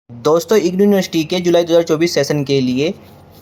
दोस्तों इग्नू यूनिवर्सिटी के जुलाई 2024 सेशन के लिए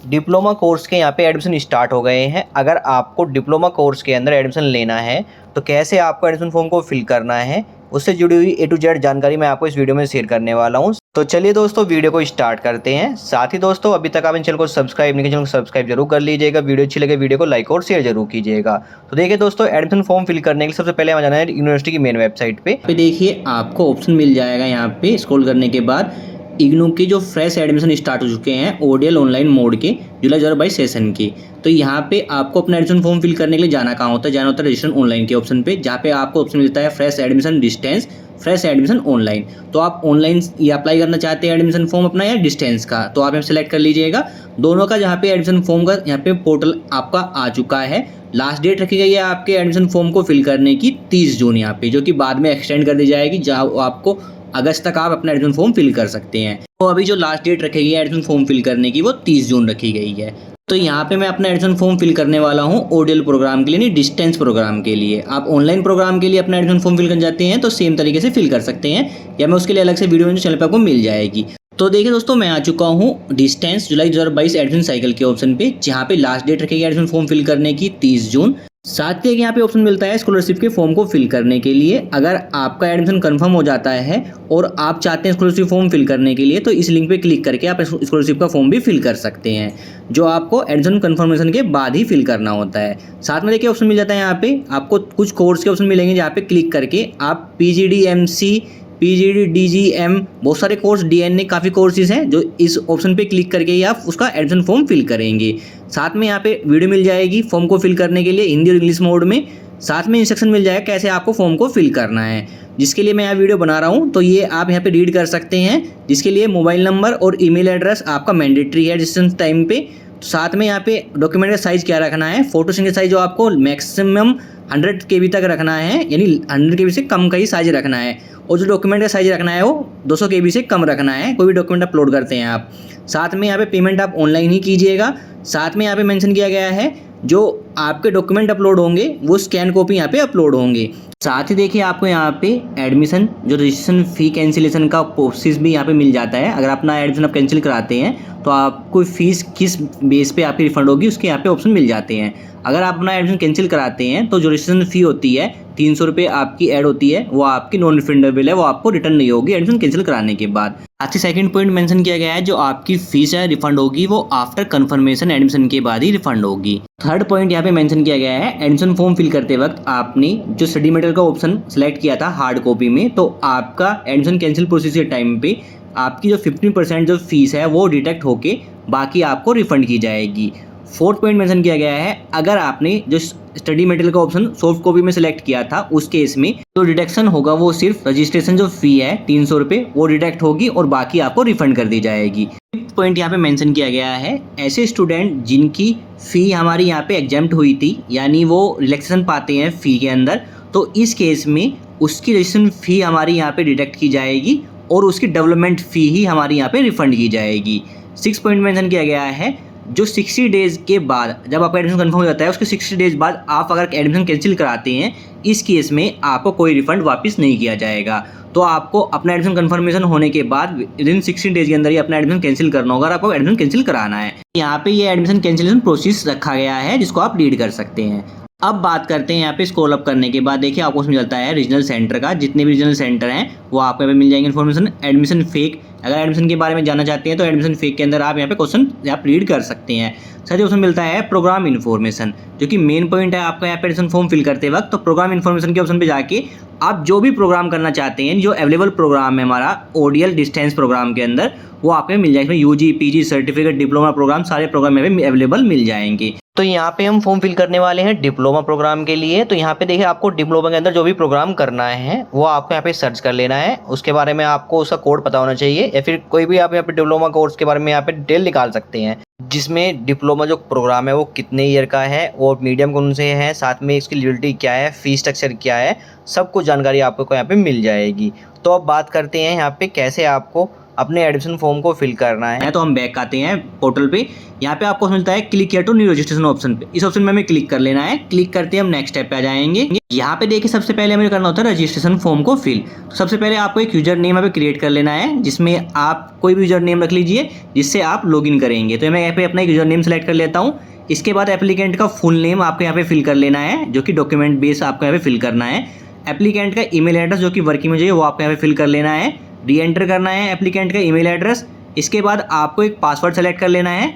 डिप्लोमा कोर्स के यहाँ पे एडमिशन स्टार्ट हो गए हैं। अगर आपको डिप्लोमा कोर्स के अंदर एडमिशन लेना है तो कैसे आपको एडमिशन फॉर्म को फिल करना है, उससे जुड़ी हुई A to Z जानकारी मैं आपको इस वीडियो में शेयर करने वाला हूँ। तो चलिए दोस्तों वीडियो को स्टार्ट करते हैं। साथ ही दोस्तों अभी तक आप इन चैनल को सब्सक्राइब नहीं किया, चैनल को सब्सक्राइब जरूर कर लीजिएगा। वीडियो अच्छी लगे वीडियो को लाइक और शेयर जरूर कीजिएगा। तो देखिए दोस्तों, एडमिशन फॉर्म फिल करने के लिए सबसे पहले हमें जाना है यूनिवर्सिटी की मेन वेबसाइट पे। देखिए आपको ऑप्शन मिल जाएगा यहाँ पे स्क्रॉल करने के बाद इग्नू के जो फ्रेश एडमिशन स्टार्ट हो चुके हैं ओडीएल ऑनलाइन मोड के जुलाई 2022 सेशन की। तो यहाँ पे आपको अपना एडमिशन फॉर्म फिल करने के लिए जाना कहाँ होता है, जाना होता है रजिस्ट्रेशन ऑनलाइन के ऑप्शन पे, जहाँ पे आपको ऑप्शन मिलता है fresh admission distance, fresh admission online. तो आप ऑनलाइन ये अप्लाई करना चाहते हैं एडमिशन फॉर्म अपना या डिस्टेंस का, तो आप यहाँ सेलेक्ट कर लीजिएगा दोनों का। जहाँ पे एडमिशन फॉर्म का यहाँ पे पोर्टल आपका आ चुका है। लास्ट डेट रखी गई है आपके एडमिशन फॉर्म को फिल करने की 30 जून यहाँ पे, जो कि बाद में एक्सटेंड कर दी जाएगी, जहाँ आपको अगस्त तक आप अपना एडमिशन फॉर्म फिल कर सकते हैं। तो अभी जो लास्ट डेट रखी गई है एडमिशन फॉर्म फिल करने की वो 30 जून रखी गई है। तो यहाँ पे मैं अपना एडमिशन फॉर्म फिल करने वाला हूँ ओडीएल प्रोग्राम के लिए, नहीं डिस्टेंस प्रोग्राम के लिए। आप ऑनलाइन प्रोग्राम के लिए अपना एडमिशन फॉर्म फिल करना चाहते हैं तो सेम तरीके से फिल कर सकते हैं, या मैं उसके लिए अलग से वीडियो चैनल पर आपको मिल जाएगी। तो देखिए दोस्तों, मैं आ चुका हूँ डिस्टेंस जुलाई 2022 एडमिशन साइकिल के ऑप्शन पे, जहाँ पे लास्ट डेट रखेगी एडमिशन फॉर्म फिल करने की 30 जून। साथ ही यहाँ पे ऑप्शन मिलता है स्कॉलरशिप के फॉर्म को फिल करने के लिए। अगर आपका एडमिशन कंफर्म हो जाता है और आप चाहते हैं स्कॉलरशिप फॉर्म फिल करने के लिए, तो इस लिंक पे क्लिक करके आप स्कॉलरशिप का फॉर्म भी फिल कर सकते हैं, जो आपको एडमिशन कंफर्मेशन के बाद ही फिल करना होता है। साथ में देखिए ऑप्शन मिल जाता है यहाँ पे आपको कुछ कोर्स के ऑप्शन मिलेंगे, जहाँ पे क्लिक करके आप PGDMC, PGDGM, बहुत सारे कोर्स, DNA, काफ़ी कोर्सेज हैं, जो इस ऑप्शन पे क्लिक करके ही आप उसका एडमिशन फॉर्म फिल करेंगे। साथ में यहाँ पे वीडियो मिल जाएगी फॉर्म को फिल करने के लिए हिंदी और इंग्लिश मोड में। साथ में इंस्ट्रक्शन मिल जाएगा कैसे आपको फॉर्म को फिल करना है, जिसके लिए मैं यहाँ वीडियो बना रहा हूँ, तो ये आप यहाँ पे रीड कर सकते हैं। जिसके लिए मोबाइल नंबर और ईमेल एड्रेस आपका मैंडेटरी है रजिस्ट्रेशन टाइम पे। साथ में यहाँ पे डॉक्यूमेंट का साइज़ क्या रखना है, फोटो सिंगल साइज जो आपको मैक्सिमम 100 KB तक रखना है, यानी 100 KB से कम का ही साइज रखना है। और जो डॉक्यूमेंट का साइज रखना है वो 200 KB से कम रखना है, कोई भी डॉक्यूमेंट अपलोड करते हैं आप। साथ में यहाँ पे पेमेंट आप ऑनलाइन ही कीजिएगा। साथ में यहाँ पे मेंशन किया गया है जो आपके डॉक्यूमेंट अपलोड होंगे वो स्कैन कॉपी यहाँ पे अपलोड होंगे। साथ ही देखिए आपको यहाँ पे एडमिशन जो रजिस्ट्रेशन फ़ी कैंसिलेशन का प्रोसेस भी यहाँ पे मिल जाता है। अगर अपना एडमिशन आप कैंसिल कराते हैं तो आपको फ़ीस किस बेस पे आपकी रिफंड होगी उसके यहाँ पे ऑप्शन मिल जाते हैं। अगर आप अपना एडमिशन कैंसिल कराते हैं तो जो रजिस्ट्रेशन फ़ी होती है 300 रुपये आपकी ऐड होती है, वो आपकी नॉन रिफंडेबल है, वो आपको रिटर्न नहीं होगी एडमिशन कैंसिल कराने के बाद। साथ ही सेकंड पॉइंट मेंशन किया गया है जो आपकी फीस है रिफंड होगी वो आफ्टर कंफर्मेशन एडमिशन के बाद ही रिफंड होगी। थर्ड पॉइंट यहाँ पे मेंशन किया गया है एडमिशन फॉर्म फिल करते वक्त आपने जो स्टडी मटेरियल का ऑप्शन सेलेक्ट किया था हार्ड कॉपी में, तो आपका एडमिशन कैंसिल प्रोसेस के टाइम पे आपकी जो 15% जो फीस है वो डिडक्ट होके बाकी आपको रिफंड की जाएगी। फोर्थ पॉइंट मेंशन किया गया है अगर आपने जो स्टडी मटेरियल का ऑप्शन सॉफ्ट कॉपी में सेलेक्ट किया था उस केस में जो डिडक्शन होगा वो सिर्फ रजिस्ट्रेशन जो फी है 300 रुपये वो डिडक्ट होगी और बाकी आपको रिफंड कर दी जाएगी। फिफ्थ पॉइंट यहाँ पे मेंशन किया गया है ऐसे स्टूडेंट जिनकी फ़ी हमारी यहाँ पे एग्जाम्प्ट हुई थी, यानी वो रिलैक्सेशन पाते हैं फ़ी के अंदर, तो इस केस में उसकी रजिस्ट्रेशन फ़ी हमारी यहाँ पे डिडक्ट की जाएगी और उसकी डेवलपमेंट फ़ी ही हमारी यहाँ पे रिफंड की जाएगी। 6 पॉइंट मेंशन किया गया है जो 60 डेज़ के बाद जब आपका एडमिशन कंफर्म हो जाता है उसके 60 डेज़ बाद आप अगर एडमिशन कैंसिल कराते हैं, इस केस में आपको कोई रिफंड वापस नहीं किया जाएगा। तो आपको अपना एडमिशन कंफर्मेशन होने के बाद विद इन 60 डेज़ के अंदर ही अपना एडमिशन कैंसिल करना होगा अगर आपको एडमिशन कैंसिल कराना है। यहाँ पे ये एडमिशन कैंसिलेशन प्रोसेस रखा गया है जिसको आप रीड कर सकते हैं। अब बात करते हैं यहाँ पे स्क्रॉल अप करने के बाद देखिए आपको उसमें मिलता है रीजनल सेंटर का, जितने भी रीजनल सेंटर हैं वो आपको यहाँ पे मिल जाएंगे इन्फॉर्मेशन। एडमिशन फेक, अगर एडमिशन के बारे में जानना चाहते हैं तो एडमिशन फेक के अंदर आप यहाँ पे क्वेश्चन आप रीड कर सकते हैं। साथ ही उसमें मिलता है प्रोग्राम इन्फॉर्मेशन, जो कि मेन पॉइंट है आपका यहाँ पे एडमिशन फॉर्म फिल करते वक्त। तो प्रोग्राम इन्फॉर्मेशन के ऑप्शन पे जाके आप जो भी प्रोग्राम करना चाहते हैं, जो अवेलेबल प्रोग्राम है हमारा ओडीएल डिस्टेंस प्रोग्राम के अंदर, वो आपको मिल जाएगा। UG, PG, certificate, diploma program, सारे प्रोग्राम यहाँ पे अवेलेबल मिल जाएंगे। तो यहाँ पे हम फॉर्म फिल करने वाले हैं डिप्लोमा प्रोग्राम के लिए। तो यहाँ पे देखिए आपको डिप्लोमा के अंदर जो भी प्रोग्राम करना है वो आपको यहाँ पे सर्च कर लेना है। उसके बारे में आपको उसका कोड पता होना चाहिए, या फिर कोई भी आप यहाँ पे डिप्लोमा कोर्स के बारे में यहाँ पे डिटेल निकाल सकते हैं, जिसमें डिप्लोमा जो प्रोग्राम है वो कितने ईयर का है और मीडियम कौन से है, साथ में इसकी एलिजिबिलिटी क्या है, फीस स्ट्रक्चर क्या है, सब कुछ जानकारी आपको यहाँ पे मिल जाएगी। तो अब बात करते हैं यहाँ पे कैसे आपको अपने एडमिशन फॉर्म को फिल करना है। तो हम बैक आते हैं पोर्टल पे। यहाँ पे आपको मिलता है क्लिक किया टू न्यू रजिस्ट्रेशन ऑप्शन पे, इस ऑप्शन में हमें क्लिक कर लेना है। क्लिक करते हैं हम नेक्स्ट स्टेप पे आ जाएंगे। यहाँ पे देखिए सबसे पहले हमें करना होता है रजिस्ट्रेशन फॉर्म को फिल। तो सबसे पहले आपको एक यूजर नेम यहाँ पे क्रिएट कर लेना है, जिसमें आप कोई भी यूजर नेम रख लीजिए जिससे आप लॉगिन करेंगे। तो मैं यहाँ पे अपना एक यूजर नेम सेलेक्ट कर लेता हूँ। इसके बाद एप्लीकेंट का फुल नेम आपको यहाँ पे फिल कर लेना है, जो कि डॉक्यूमेंट बेस आपको यहाँ पे फिल करना है। एप्लीकेंट का ईमेल एड्रेस जो कि वर्किंग में चाहिए वो आपको यहाँ पे फिल कर लेना है। री एंटर करना है एप्लीकेंट का ईमेल एड्रेस। इसके बाद आपको एक पासवर्ड सेलेक्ट कर लेना है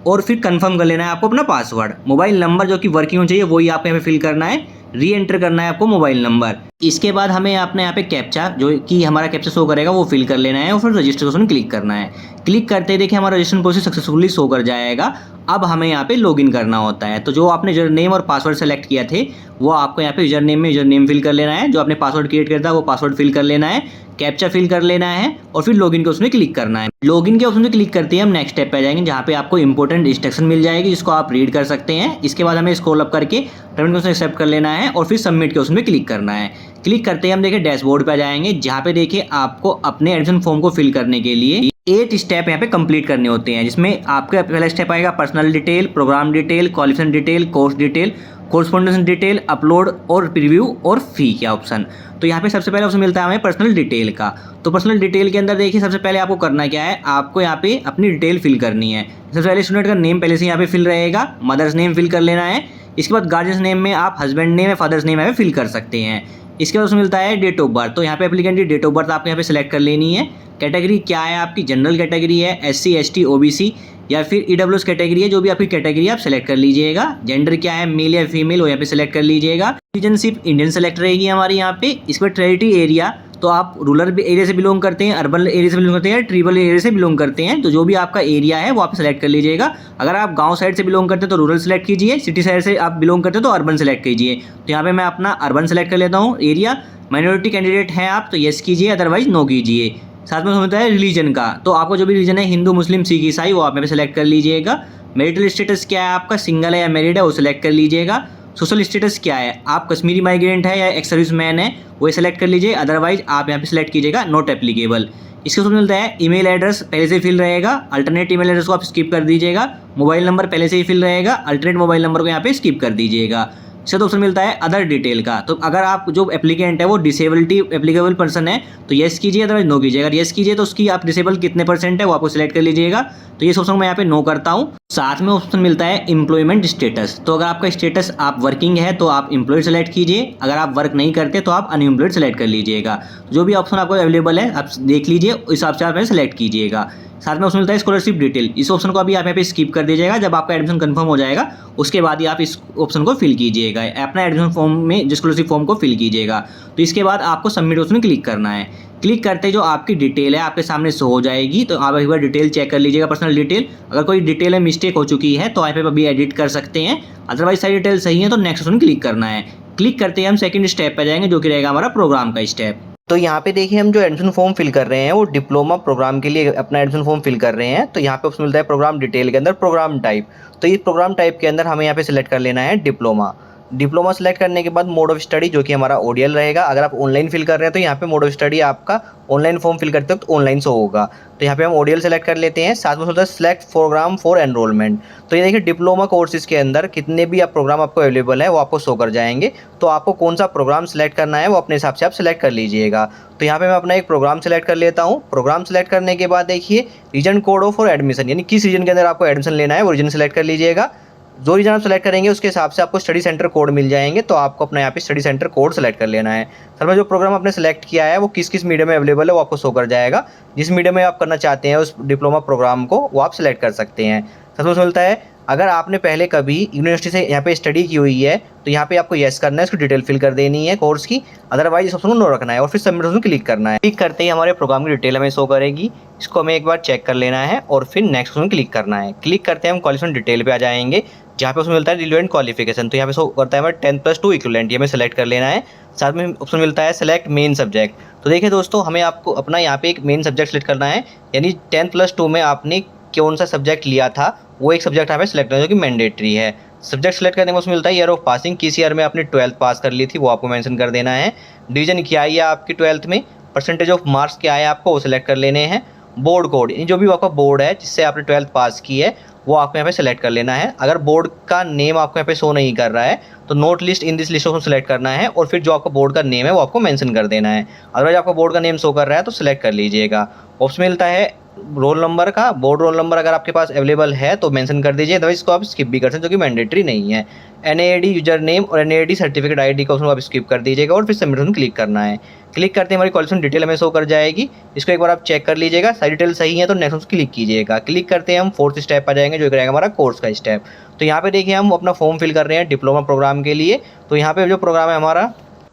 और फिर कंफर्म कर लेना है आपको अपना पासवर्ड। मोबाइल नंबर जो कि वर्किंग में चाहिए वही आपको यहाँ पे फिल करना है। री एंटर करना है आपको मोबाइल नंबर। इसके बाद हमें अपने यहाँ पे कैप्चा जो कि हमारा कैप्चा शो करेगा वो फिल कर लेना है और फिर रजिस्ट्रेशन क्लिक करना है। क्लिक करते ही देखिए हमारा रजिस्ट्रेशन प्रोसेस सक्सेसफुली शो कर जाएगा। अब हमें यहाँ पे लॉगिन करना होता है। तो जो आपने यूजर नेम और पासवर्ड सेलेक्ट किया थे वो आपको यहाँ पे यूजर नेम में यूजर नेम फिल कर लेना है। जो आपने पासवर्ड क्रिएट किया था वो पासवर्ड फिल कर लेना है। कैप्चा फिल कर लेना है और फिर लॉगिन के ऑप्शन में क्लिक करना है। लॉगिन के ऑप्शन में क्लिक करते ही हम नेक्स्ट स्टेप पे आ जाएंगे, जहाँ पे आपको इंपॉर्टेंट इंस्ट्रक्शन मिल जाएगी जिसको आप रीड कर सकते हैं। इसके बाद हमें स्क्रॉल अप करके टर्मिनल ऑप्शन एक्सेप्ट कर लेना है और फिर सबमिट के ऑप्शन में क्लिक करना है। क्लिक करते ही हम देखिए डैशबोर्ड पे आ जाएंगे, जहाँ पे देखिए आपको अपने एडमिशन फॉर्म को फिल करने के लिए 8 स्टेप यहाँ पे कंप्लीट करने होते हैं, जिसमें आपका पहला स्टेप आएगा personal detail, programme detail, qualification detail, course detail, correspondence detail, upload और प्रीव्यू और फी का ऑप्शन। तो यहाँ पे सबसे पहले ऑप्शन मिलता है हमें पर्सनल डिटेल का। तो पर्सनल डिटेल के अंदर देखिए सबसे पहले आपको करना क्या है, आपको यहाँ पे अपनी डिटेल फिल करनी है। सबसे पहले स्टूडेंट का नेम पहले से यहाँ पे फिल रहेगा, मदर्स नेम फिल कर लेना है। इसके बाद गार्जियंस नेम में आप हस्बैंड नेम या फादर्स नेम यहाँ पे फिल कर सकते हैं। इसके बाद उसमें मिलता है डेट ऑफ बर्थ। तो यहाँ पे एप्लीकेंट की डेट ऑफ बर्थ आपको यहाँ पे सिलेक्ट कर लेनी है। कैटेगरी क्या है आपकी, जनरल कैटेगरी है, SC ST OBC या फिर EWS कैटेगरी है, जो भी आपकी कैटेगरी आप सेलेक्ट कर लीजिएगा। जेंडर क्या है, मेल या फीमेल, वो यहाँ पे सेलेक्ट कर लीजिएगा। सिटीजनशिप इंडियन सेलेक्ट रहेगी हमारी यहाँ पे। इस पर टेरिटरी एरिया, तो आप रूरल एरिया से बिलोंग करते हैं, अर्बन एरिया से बिलोंग करते हैं, ट्राइबल एरिया से बिलोंग करते हैं, तो जो भी आपका एरिया है वो आप सेलेक्ट कर लीजिएगा। अगर आप गांव साइड से बिलोंग करते हैं तो रूरल सेलेक्ट कीजिए, सिटी साइड से आप बिलोंग करते हैं तो अर्बन सेलेक्ट कीजिए। तो यहाँ पे मैं अपना अर्बन सेलेक्ट कर लेता हूँ एरिया। माइनॉरिटी कैंडिडेट हैं आप तो येस कीजिए, अदरवाइज नो कीजिए। साथ में होता है रिलीजन का, तो आपको जो भी रिलीजन है हिंदू मुस्लिम सिख ईसाई वो आप यहाँ पे सेलेक्ट कर लीजिएगा। मैरिटल स्टेटस क्या है आपका, सिंगल है या मैरिड है वो सिलेक्ट कर लीजिएगा। सोशल स्टेटस क्या है, आप कश्मीरी माइग्रेंट है या एक्स सर्विस मैन है वो सेलेक्ट कर लीजिए, अदरवाइज आप यहाँ पे सेलेक्ट कीजिएगा नॉट एप्लीकेबल। इसके उसमें मिलता है ईमेल एड्रेस पहले से फिल रहेगा, अल्टरनेट ईमेल एड्रेस को आप स्किप कर दीजिएगा। मोबाइल नंबर पहले से ही फिल रहेगा, अल्टरनेट मोबाइल नंबर को यहाँ पे स्किप कर दीजिएगा। इसका ऑप्शन मिलता है अदर डिटेल का, तो अगर आप जो एप्लीकेंट है वो डिसेबिलिटी एप्लीकेबल पर्सन है तो येस कीजिए, अदरवाइज नो कीजिए। अगर येस कीजिए तो उसकी आप डिसेबल कितने % है वो आपको सिलेक्ट कर लीजिएगा। तो ये ऑप्शन मैं यहाँ पे नो करता हूँ। साथ में ऑप्शन मिलता है एम्प्लॉयमेंट स्टेटस, तो अगर आपका स्टेटस आप वर्किंग है तो आप एम्प्लॉयड सेलेक्ट कीजिए, अगर आप वर्क नहीं करते तो आप अनएम्प्लॉयड सेलेक्ट कर लीजिएगा। जो भी ऑप्शन आपको अवेलेबल है आप देख लीजिए, उस हिसाब से आप सेलेक्ट कीजिएगा। साथ में ऑप्शन मिलता है स्कॉलरशिप डिटेल, इस ऑप्शन को अभी आप यहाँ पे स्किप कर दीजिएगा। जब आपका एडमिशन कंफर्म हो जाएगा उसके बाद ही आप इस ऑप्शन को फिल कीजिएगा, अपना एडमिशन फॉर्म में स्कॉलरशिप फॉर्म को फिल कीजिएगा। तो इसके बाद आपको सबमिट ऑप्शन में क्लिक करना है। क्लिक करते जो आपकी डिटेल है आपके सामने शो हो जाएगी, तो आप एक बार डिटेल चेक कर लीजिएगा, पर्सनल डिटेल। अगर कोई डिटेल में मिस्टेक हो चुकी है तो आप अभी एडिट कर सकते हैं, अदरवाइज सारी डिटेल सही है तो नेक्स्ट ऑप्शन क्लिक करना है। क्लिक करते ही हम सेकंड स्टेप पे जाएंगे, जो कि रहेगा हमारा प्रोग्राम का स्टेप। तो यहाँ पे देखिए हम जो एडमिशन फॉर्म फिल कर रहे हैं वो डिप्लोमा प्रोग्राम के लिए अपना एडमिशन फॉर्म फिल कर रहे हैं। तो यहाँ पे ऑप्शन मिलता है प्रोग्राम डिटेल के अंदर प्रोग्राम टाइप। तो इस प्रोग्राम टाइप के अंदर हमें यहाँ पे सिलेक्ट कर लेना है डिप्लोमा। डिप्लोमा सेलेक्ट करने के बाद मोड ऑफ स्टडी जो कि हमारा ODL रहेगा। अगर आप ऑनलाइन फिल कर रहे हैं तो यहाँ पे मोड ऑफ स्टडी आपका ऑनलाइन फॉर्म फिल करते वक्त ऑनलाइन शो होगा। तो यहाँ पे हम ODL सेलेक्ट कर लेते हैं। साथ में होता है सिलेक्ट प्रोग्राम फॉर एनरोलमेंट। तो ये देखिए डिप्लोमा कोर्सेज के अंदर कितने भी आप प्रोग्राम आपको अवेलेबल है वो आपको शो कर जाएंगे। तो आपको कौन सा प्रोग्राम सेलेक्ट करना है वो अपने हिसाब से आप सेलेक्ट कर लीजिएगा। तो यहाँ पे मैं अपना एक प्रोग्राम सेलेक्ट कर लेता हूँ। प्रोग्राम सेलेक्ट करने के बाद देखिए region code of for admission, यानी किस रीजन के अंदर आपको एडमिशन लेना है वो रीजन सेलेक्ट कर लीजिएगा। जो रीजन आप सेलेक्ट करेंगे उसके हिसाब से आपको स्टडी सेंटर कोड मिल जाएंगे, तो आपको अपना यहाँ पे स्टडी सेंटर कोड सेलेक्ट कर लेना है। सर में जो प्रोग्राम आपने सेलेक्ट किया है वो किस किस मीडियम में अवेलेबल है वो आपको शो कर जाएगा। जिस मीडियम में आप करना चाहते हैं उस डिप्लोमा प्रोग्राम को वो आप सेलेक्ट कर सकते हैं। सबसे मिलता है अगर आपने पहले कभी यूनिवर्सिटी से यहाँ पे स्टडी की हुई है तो यहाँ पे आपको येस करना है, इसकी डिटेल फिल कर देनी है कोर्स की, अदरवाइज इस ऑप्शन को नो रखना है और फिर सबमिट ऑप्शन क्लिक करना है। क्लिक करते ही हमारे प्रोग्राम की डिटेल हमें शो करेगी, इसको हमें एक बार चेक कर लेना है और फिर नेक्स्ट ऑप्शन क्लिक करना है। क्लिक करते हैं हम क्वालिफिकेशन डिटेल पे आ जाएंगे, जहाँ पे ऑप्शन मिलता है रिलेवेंट क्वालिफिकेशन। तो यहाँ पे शो करता है हमें 10+2 इक्विवेलेंट, ये हमें सेलेक्ट कर लेना है। साथ में ऑप्शन मिलता है सेलेक्ट मेन सब्जेक्ट। तो देखिए दोस्तों हमें आपको अपना यहाँ पे एक मेन सब्जेक्ट सेलेक्ट करना है, यानी 10+2 में आपने कौन सा सब्जेक्ट लिया था वो एक सब्जेक्ट यहाँ पे सेलेक्ट करना है जो कि मैंडेटरी है। सब्जेक्ट सेलेक्ट करने में उसमें मिलता है ईयर ऑफ पासिंग, किस ईयर में आपने 12th पास कर ली थी वो आपको मेंशन कर देना है। डिवीजन क्या आई है आपकी 12th में, परसेंटेज ऑफ मार्क्स क्या है आपको वो सिलेक्ट कर लेने हैं। बोर्ड कोड, जो भी आपका बोर्ड है जिससे आपने 12th पास की है वो आपको यहाँ पे सेलेक्ट कर लेना है। अगर बोर्ड का नेम आपको यहाँ पे शो नहीं कर रहा है तो note list in this list को सेलेक्ट करना है और फिर जो आपका बोर्ड का नेम है वो आपको मेंशन कर देना है। अदरवाइज आपका बोर्ड का नेम शो कर रहा है तो सिलेक्ट कर लीजिएगा। ऑप्शन मिलता है रोल नंबर का, बोर्ड रोल नंबर अगर आपके पास अवेलेबल है तो मेंशन कर दीजिए, अदरवाइज इसको आप स्किप भी कर सकते हैं जो कि मैंडेटरी नहीं है। NAID यूजर नेम और NAID सर्टिफिकेट ID का उसमें आप स्किप कर दीजिएगा और फिर सबमिट ऑप्शन क्लिक करना है। क्लिक करते ही हमारी क्वालिफिकेशन डिटेल हमें शो कर जाएगी, इसको एक बार आप चेक कर लीजिएगा, सारी डिटेल सही है तो नेक्स्ट ऑप्शन क्लिक कीजिएगा। क्लिक करते हैं हम 4th स्टेप पर जाएंगे जो रहेगा हमारा कोर्स का स्टेप। तो यहाँ पे देखिए हम अपना फॉर्म फिल कर रहे हैं डिप्लोमा प्रोग्राम के लिए। तो यहाँ पे जो प्रोग्राम है हमारा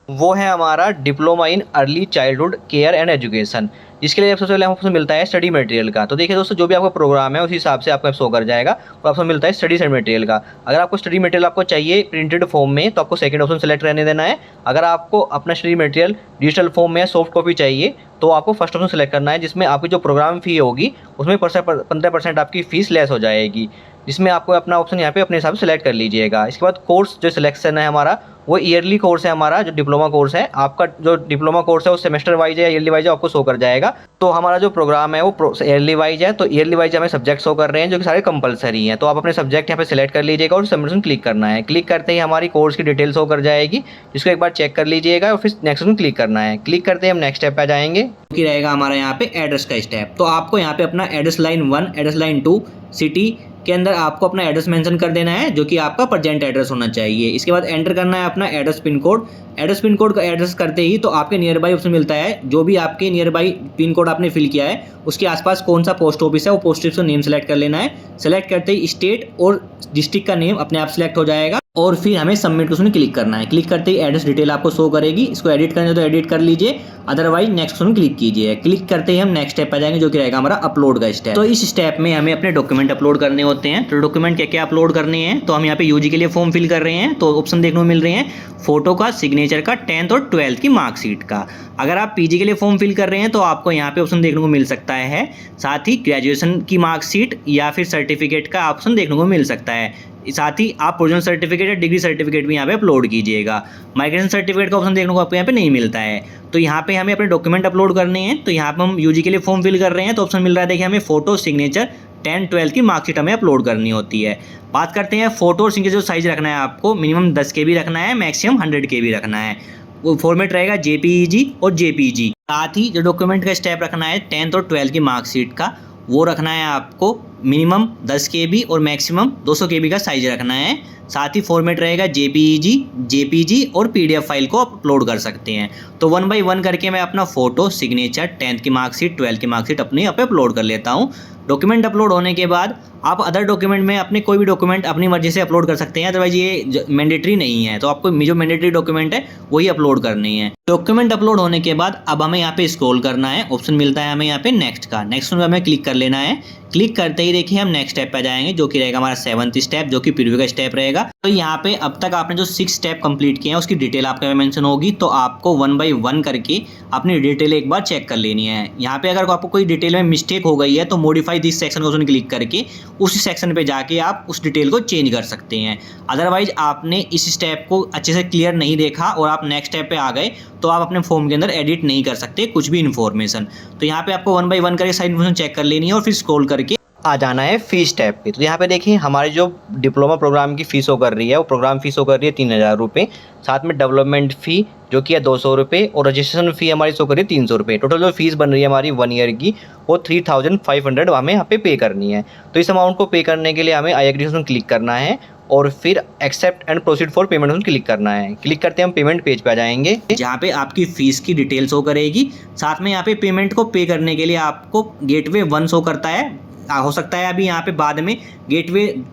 वो है हमारा diploma in early childhood care and education, जिसके लिए सबसे पहले आपको मिलता है स्टडी मटेरियल का। तो देखिए दोस्तों, जो भी आपका प्रोग्राम है उसी हिसाब से आपको शो कर जाएगा और आपको मिलता है स्टडी मटेरियल का। अगर आपको स्टडी मटेरियल आपको चाहिए प्रिंटेड फॉर्म में तो आपको सेकंड ऑप्शन सेलेक्ट रहने देना है। अगर आपको अपना स्टडी मटेरियल डिजिटल फॉर्म में सॉफ्ट कॉपी चाहिए तो आपको फर्स्ट ऑप्शन सेलेक्ट करना है, जिसमें आपकी जो प्रोग्राम फ़ी होगी उसमें 15% आपकी फ़ीस लेस हो जाएगी, जिसमें आपको अपना ऑप्शन यहाँ पे अपने हिसाब से सेलेक्ट कर लीजिएगा। इसके बाद कोर्स जो सिलेक्शन है हमारा वो ईयरली कोर्स है हमारा, जो डिप्लोमा कोर्स है आपका जो डिप्लोमा कोर्स है वो सेमेस्टर वाइज है या ईयरली वाइज है आपको शो कर जाएगा। तो हमारा जो प्रोग्राम है वो ईयरली वाइज है, तो ईयरली वाइज हमें सब्जेक्ट शो कर रहे हैं जो कि सारे कंपलसरी हैं। तो आप अपने सब्जेक्ट यहाँ पे सिलेक्ट कर लीजिएगा और सबमिशन क्लिक करना है। क्लिक करते ही हमारी कोर्स की डिटेल शो कर जाएगी, जिसको एक बार चेक कर लीजिएगा और फिर नेक्स्ट में क्लिक करना है। क्लिक करते ही हम नेक्स्ट स्टेप पे जाएंगे, कि रहेगा हमारा यहाँ पे एड्रेस का स्टेप। तो आपको यहाँ पे अपना address line 1, address line 2 city के अंदर आपको अपना एड्रेस मेंशन कर देना है जो कि आपका प्रेजेंट एड्रेस होना चाहिए। इसके बाद एंटर करना है अपना address pin code. Address pin code का एड्रेस करते ही तो आपके नियर बाई ऑप्शन मिलता है, जो भी आपके नियर बाई पिन कोड आपने फिल किया है उसके आसपास कौन सा पोस्ट ऑफिस है वो पोस्ट ऑफिस का नेम सेलेक्ट कर लेना है। सेलेक्ट करते ही स्टेट और डिस्ट्रिक्ट का नेम अपने आप सेलेक्ट हो जाएगा और फिर हमें सबमिट उसमें क्लिक करना है। क्लिक करते ही एड्रेस डिटेल आपको शो करेगी, इसको एडिट करना है तो एडिट कर लीजिए, अदरवाइज नेक्स्ट ऑप्शन क्लिक कीजिए। क्लिक करते ही हम नेक्स्ट स्टेप पर जाएंगे जो कि रहेगा हमारा अपलोड का स्टेप। तो इस स्टेप में हमें अपने डॉक्यूमेंट अपलोड करने होते हैं। तो डॉक्यूमेंट क्या क्या अपलोड करने हैं, तो हम यहाँ पे यूजी के लिए फॉर्म फिल कर रहे हैं तो ऑप्शन देखने को मिल रहे हैं फोटो का, सिग्नेचर का, 10th और 12th की मार्कशीट का। अगर आप पीजी के लिए फॉर्म फिल कर रहे हैं तो आपको यहाँ पे ऑप्शन देखने को मिल सकता है, साथ ही ग्रेजुएशन की मार्कशीट या फिर सर्टिफिकेट का ऑप्शन देखने को मिल सकता है। साथ ही आप प्रोविजनल सर्टिफिकेट या डिग्री सर्टिफिकेट भी यहाँ पे अपलोड कीजिएगा। माइग्रेशन सर्टिफिकेट का ऑप्शन देखने को आपको यहाँ पे नहीं मिलता है। तो यहाँ पे हमें अपने डॉक्यूमेंट अपलोड करने हैं। तो यहाँ पे हम यूजी के लिए फॉर्म फिल कर रहे हैं तो ऑप्शन मिल रहा है, देखिए हमें फोटो, सिग्नेचर, 10th 12th की मार्कशीट हमें अपलोड करनी होती है। बात करते हैं फोटो और सिग्नेचर जो साइज रखना है, आपको मिनिमम 10 KB रखना है, मैक्सिमम 100 KB रखना है। वो फॉर्मेट रहेगा JPEG और JPG। साथ ही जो डॉक्यूमेंट का स्टेप रखना है 10th और 12th की मार्कशीट का, वो रखना है आपको मिनिमम 10 KB और मैक्सिमम 200 KB का साइज रखना है। साथ ही फॉर्मेट रहेगा JPEG, JPG और PDF फाइल को अपलोड कर सकते हैं। तो 1 by 1 करके मैं अपना फोटो, सिग्नेचर, 10th की मार्कशीट, 12th की मार्कशीट अपने यहाँ पे अपलोड कर लेता हूँ। डॉक्यूमेंट अपलोड होने के बाद आप अदर डॉक्यूमेंट में अपने कोई भी डॉक्यूमेंट अपनी मर्जी से अपलोड कर सकते हैं, अदरवाइज ये मैंडेटरी नहीं है। तो आपको जो मैंडेटरी डॉक्यूमेंट है वही अपलोड करनी है। डॉक्यूमेंट अपलोड होने के बाद अब हमें यहाँ पे स्क्रॉल करना है, ऑप्शन मिलता है हमें यहाँ पे नेक्स्ट का। नेक्स्ट में हमें क्लिक कर लेना है। क्लिक करते ही देखिए हम नेक्स्ट स्टेप पे जाएंगे जो कि रहेगा हमारा 7th स्टेप, जो कि प्रीव्यू का स्टेप रहेगा। तो यहाँ पे अब तक आपने जो 6 स्टेप कंप्लीट किए हैं उसकी डिटेल आपके मेंशन होगी, तो आपको 1 by 1 करके अपनी डिटेल एक बार चेक कर लेनी है। यहाँ पे अगर आपको कोई डिटेल में मिस्टेक हो गई है तो मॉडिफाई दिस सेक्शन को उसमें क्लिक करके उस सेक्शन पे जाके आप उस डिटेल को चेंज कर सकते हैं। अदरवाइज आपने इस स्टेप को अच्छे से क्लियर नहीं देखा और आप नेक्स्ट स्टेप पे आ गए तो आप अपने फॉर्म के अंदर एडिट नहीं कर सकते कुछ भी इन्फॉर्मेशन। तो यहाँ पे आपको 1 by 1 करके सारी इन्फॉर्मेशन चेक कर लेनी है और फिर स्क्रॉल करके आ जाना है फीस स्टेप पे। तो यहाँ पे देखिए हमारी जो डिप्लोमा प्रोग्राम की फ़ीस हो कर रही है वो प्रोग्राम फ़ीस हो कर रही है 3000 रुपये, साथ में डेवलपमेंट फ़ी जो कि है 200 रुपये और रजिस्ट्रेशन फ़ी हमारी शो कर रही है 300 रुपये। टोटल जो फीस बन रही है हमारी 1 ईयर की वो 3500 हमें यहाँ पे करनी है। तो इस अमाउंट को पे करने के लिए हमें आई एग्री में क्लिक करना है और फिर accept and proceed for payment में क्लिक करना है। क्लिक करते हैं हम पेमेंट पेज पे आ जाएंगे, जहाँ पे आपकी फ़ीस की डिटेल शो करेगी। साथ में यहाँ पे पेमेंट को पे करने के लिए आपको गेटवे 1 शो करता है। हो सकता है अभी यहाँ पे बाद में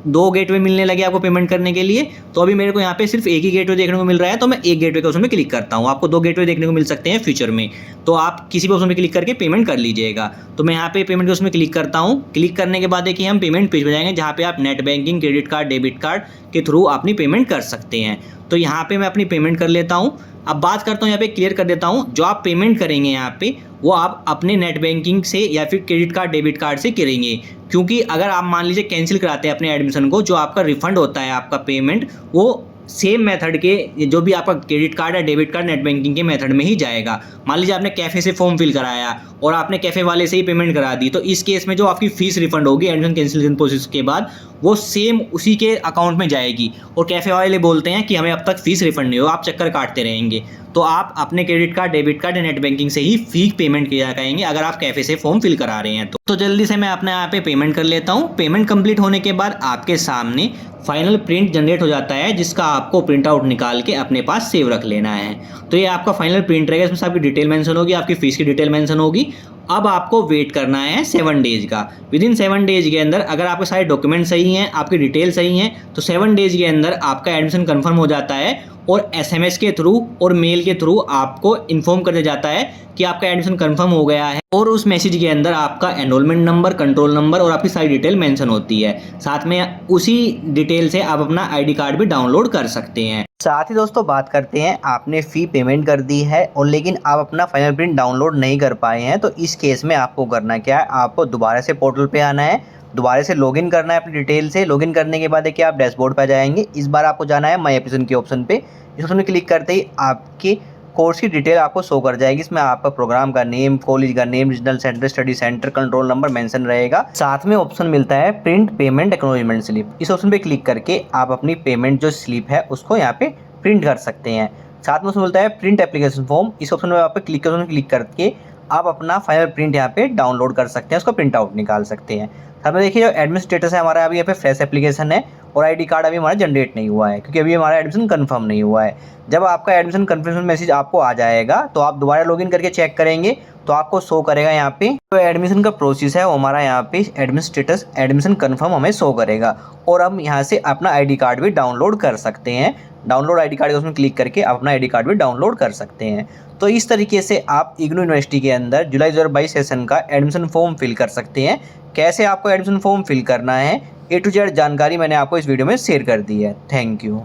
दो गेटवे मिलने लगे आपको पेमेंट करने के लिए, तो अभी मेरे को यहाँ पे सिर्फ एक ही गेटवे देखने को मिल रहा है तो मैं एक गेटवे के उसमें क्लिक करता हूँ। आपको 2 गेटवे देखने को मिल सकते हैं फ्यूचर में, तो आप किसी भी उसमें क्लिक करके पेमेंट कर लीजिएगा। तो मैं यहाँ पे पेमेंट के उसमें क्लिक करता हूँ। क्लिक करने के बाद देखिए हम पेमेंट पेज में जाएंगे जहाँ पे आप net banking, credit card, debit card के थ्रू अपनी पेमेंट कर सकते हैं। तो यहाँ पे मैं अपनी पेमेंट कर लेता हूँ। अब बात करता हूँ, यहाँ पे क्लियर कर देता हूँ, जो आप पेमेंट करेंगे यहाँ पे वो आप अपने नेट बैंकिंग से या फिर क्रेडिट कार्ड, डेबिट कार्ड से करेंगे। क्योंकि अगर आप मान लीजिए कैंसिल कराते हैं अपने एडमिशन को, जो आपका रिफंड होता है आपका पेमेंट वो सेम मेथड के जो भी आपका क्रेडिट कार्ड या डेबिट कार्ड नेट बैंकिंग के मेथड में ही जाएगा। मान लीजिए आपने कैफ़े से फॉर्म फिल कराया और आपने कैफ़े वाले से ही पेमेंट करा दी, तो इस केस में जो आपकी फ़ीस रिफंड होगी एडमिशन कैंसिलेशन प्रोसेस के बाद, वो सेम उसी के अकाउंट में जाएगी। और कैफ़े वाले बोलते हैं कि हमें अब तक फ़ीस रिफंड नहीं हो, आप चक्कर काटते रहेंगे, तो आप अपने क्रेडिट कार्ड, डेबिट कार्ड या नेट बैंकिंग से ही फ़ी पेमेंट किया करेंगे अगर आप कैफ़े से फॉर्म फिल करा रहे हैं तो जल्दी से मैं अपने यहाँ पे पेमेंट कर लेता हूँ। पेमेंट कंप्लीट होने के बाद आपके सामने फाइनल प्रिंट जनरेट हो जाता है, जिसका आपको प्रिंट आउट निकाल के अपने पास सेव रख लेना है। तो ये आपका फाइनल प्रिंट रहेगा, इसमें आपकी डिटेल मेंशन होगी, आपकी फ़ीस की डिटेल मेंशन होगी। अब आपको वेट करना है 7 डेज़ का। विदिन 7 डेज़ के अंदर अगर आपके सारे डॉक्यूमेंट सही हैं, आपकी डिटेल सही हैं, तो 7 डेज़ के अंदर आपका एडमिशन कन्फर्म हो जाता है और SMS के थ्रू और मेल के थ्रू आपको इन्फॉर्म कर दिया जाता है कि आपका एडमिशन कंफर्म हो गया है। और उस मैसेज के अंदर आपका एनरोलमेंट नंबर, कंट्रोल नंबर और आपकी सारी डिटेल मेंशन होती है। साथ में उसी डिटेल से आप अपना ID कार्ड भी डाउनलोड कर सकते हैं। साथ ही दोस्तों बात करते हैं, आपने फ़ी पेमेंट कर दी है और लेकिन आप अपना फाइनल प्रिंट डाउनलोड नहीं कर पाए हैं, तो इस केस में आपको करना क्या है, आपको दोबारा से पोर्टल पे आना है, दोबारा से लॉगिन करना है अपनी डिटेल से। लॉगिन करने के बाद देखिए आप डैशबोर्ड पर जाएंगे। इस बार आपको जाना है माई एप्लीकेशन के ऑप्शन पे। इस ऑप्शन में क्लिक करते ही आपके कोर्स की डिटेल आपको शो कर जाएगी। इसमें आपका प्रोग्राम का नेम, कॉलेज का name, regional centre, study centre, control number mention रहेगा। साथ में ऑप्शन मिलता है प्रिंट पेमेंट एक्नॉलेजमेंट स्लिप। इस ऑप्शन पे क्लिक करके आप अपनी पेमेंट जो स्लिप है उसको यहाँ पे प्रिंट कर सकते हैं। साथ में उसमें मिलता है प्रिंट एप्लीकेशन फॉर्म। इस ऑप्शन में आप क्लिक करके आप अपना फाइनल प्रिंट यहाँ पे डाउनलोड कर सकते हैं, उसको प्रिंट आउट निकाल सकते हैं। साथ में देखिए जो एडमिशन स्टेटस है हमारा अभी यहाँ पे फ्रेश एप्लीकेशन है और ID कार्ड अभी हमारा जनरेट नहीं हुआ है, क्योंकि अभी हमारा एडमिशन कंफर्म नहीं हुआ है। जब आपका एडमिशन कंफर्मेशन मैसेज आपको आ जाएगा तो आप दोबारा लॉगिन करके चेक करेंगे तो आपको शो करेगा यहाँ पे तो एडमिशन का प्रोसेस है वो हमारा यहाँ पे एडमिशन स्टेटस एडमिशन कंफर्म हमें शो करेगा। और हम यहाँ से अपना ID कार्ड भी डाउनलोड कर सकते हैं। डाउनलोड ID कार्ड उसमें क्लिक करके आप अपना ID कार्ड भी डाउनलोड कर सकते हैं। तो इस तरीके से आप इग्नू यूनिवर्सिटी के अंदर जुलाई 2022 सेशन का एडमिशन फॉर्म फिल कर सकते हैं। कैसे आपको एडमिशन फॉर्म फिल करना है A to Z जानकारी मैंने आपको इस वीडियो में शेयर कर दी है। Thank you.